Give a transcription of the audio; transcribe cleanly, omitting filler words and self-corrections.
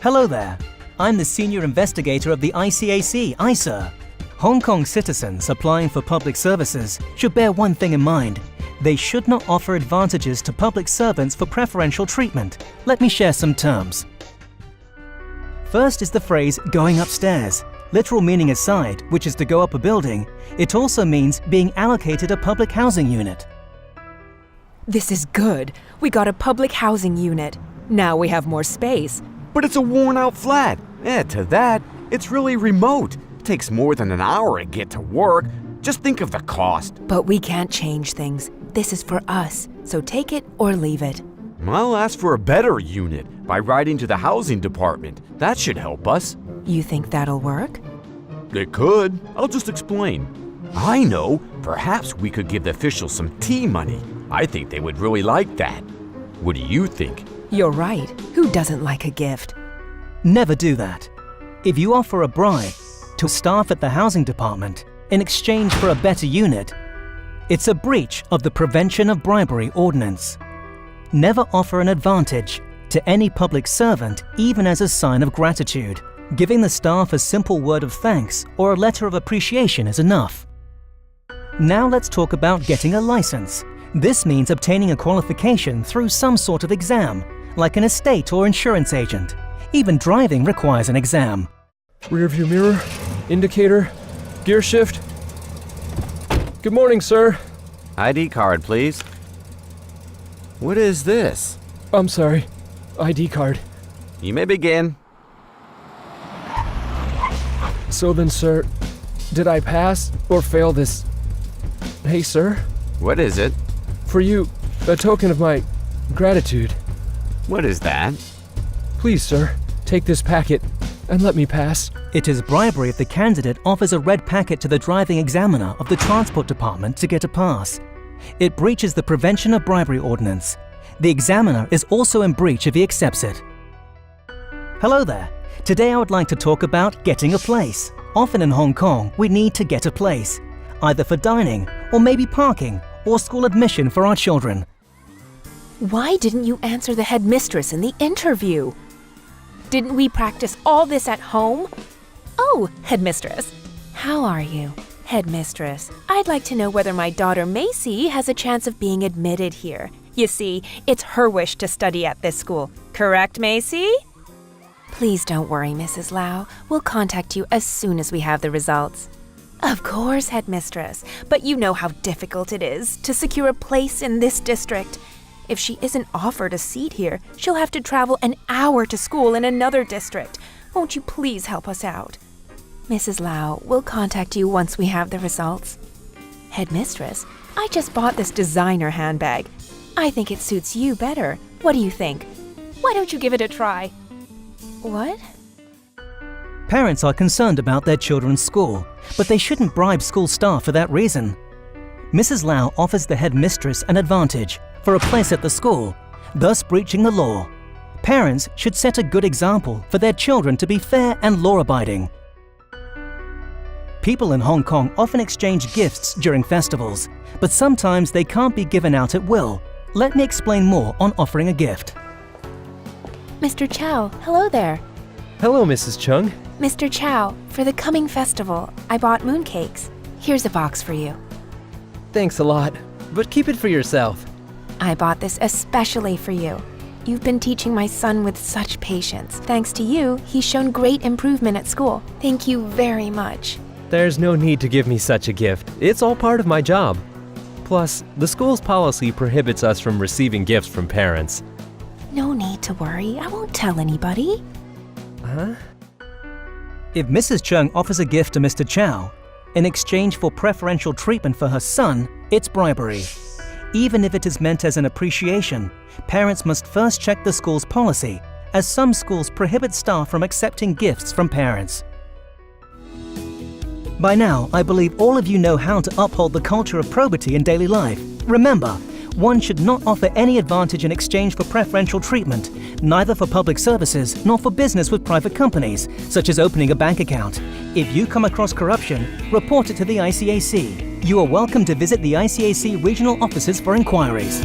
Hello there. I'm the senior investigator of the ICAC, ICER. Hong Kong citizens applying for public services should bear one thing in mind. They should not offer advantages to public servants for preferential treatment. Let me share some terms. First is the phrase going upstairs. Literal meaning aside, which is to go up a building, it also means being allocated a public housing unit. This is good. We got a public housing unit. Now we have more space. But it's a worn-out flat. Add to that, it's really remote. Takes more than an hour to get to work. Just think of the cost. But we can't change things. This is for us, so take it or leave it. I'll ask for a better unit by writing to the housing department. That should help us. You think that'll work? It could. I'll just explain. I know. Perhaps we could give the officials some tea money. I think they would really like that. What do you think? You're right. Who doesn't like a gift? Never do that. If you offer a bribe to staff at the housing department in exchange for a better unit, it's a breach of the Prevention of Bribery Ordinance. Never offer an advantage to any public servant, even as a sign of gratitude. Giving the staff a simple word of thanks or a letter of appreciation is enough. Now let's talk about getting a license. This means obtaining a qualification through some sort of exam, like an estate or insurance agent. Even driving requires an exam. Rearview mirror, indicator, gear shift. Good morning, sir. ID card, please. What is this? I'm sorry. ID card. You may begin. So then, sir, did I pass or fail this? Hey, sir. What is it? For you, a token of my gratitude. What is that? Please, sir, take this packet and let me pass. It is bribery if the candidate offers a red packet to the driving examiner of the transport department to get a pass. It breaches the Prevention of Bribery Ordinance. The examiner is also in breach if he accepts it. Hello there. Today I would like to talk about getting a place. Often in Hong Kong, we need to get a place, either for dining or maybe parking or school admission for our children. Why didn't you answer the headmistress in the interview? Didn't we practice all this at home? Oh, headmistress. How are you? Headmistress, I'd like to know whether my daughter Macy has a chance of being admitted here. You see, it's her wish to study at this school. Correct, Macy? Please don't worry, Mrs. Lau. We'll contact you as soon as we have the results. Of course, headmistress, but you know how difficult it is to secure a place in this district. If she isn't offered a seat here, she'll have to travel an hour to school in another district. Won't you please help us out? Mrs. Lau, we'll contact you once we have the results. Headmistress, I just bought this designer handbag. I think it suits you better. What do you think? Why don't you give it a try? What? Parents are concerned about their children's school, but they shouldn't bribe school staff for that reason. Mrs. Lau offers the headmistress an advantage for a place at the school, thus breaching the law. Parents should set a good example for their children to be fair and law-abiding. People in Hong Kong often exchange gifts during festivals, but sometimes they can't be given out at will. Let me explain more on offering a gift. Mr. Chow, hello there. Hello, Mrs. Chung. Mr. Chow, for the coming festival, I bought mooncakes. Here's a box for you. Thanks a lot, but keep it for yourself. I bought this especially for you. You've been teaching my son with such patience. Thanks to you, he's shown great improvement at school. Thank you very much. There's no need to give me such a gift. It's all part of my job. Plus, the school's policy prohibits us from receiving gifts from parents. No need to worry. I won't tell anybody. Huh? If Mrs. Chung offers a gift to Mr. Chow in exchange for preferential treatment for her son, it's bribery. Even if it is meant as an appreciation, parents must first check the school's policy, as some schools prohibit staff from accepting gifts from parents. By now, I believe all of you know how to uphold the culture of probity in daily life. Remember, one should not offer any advantage in exchange for preferential treatment, neither for public services nor for business with private companies, such as opening a bank account. If you come across corruption, report it to the ICAC. You are welcome to visit the ICAC regional offices for inquiries.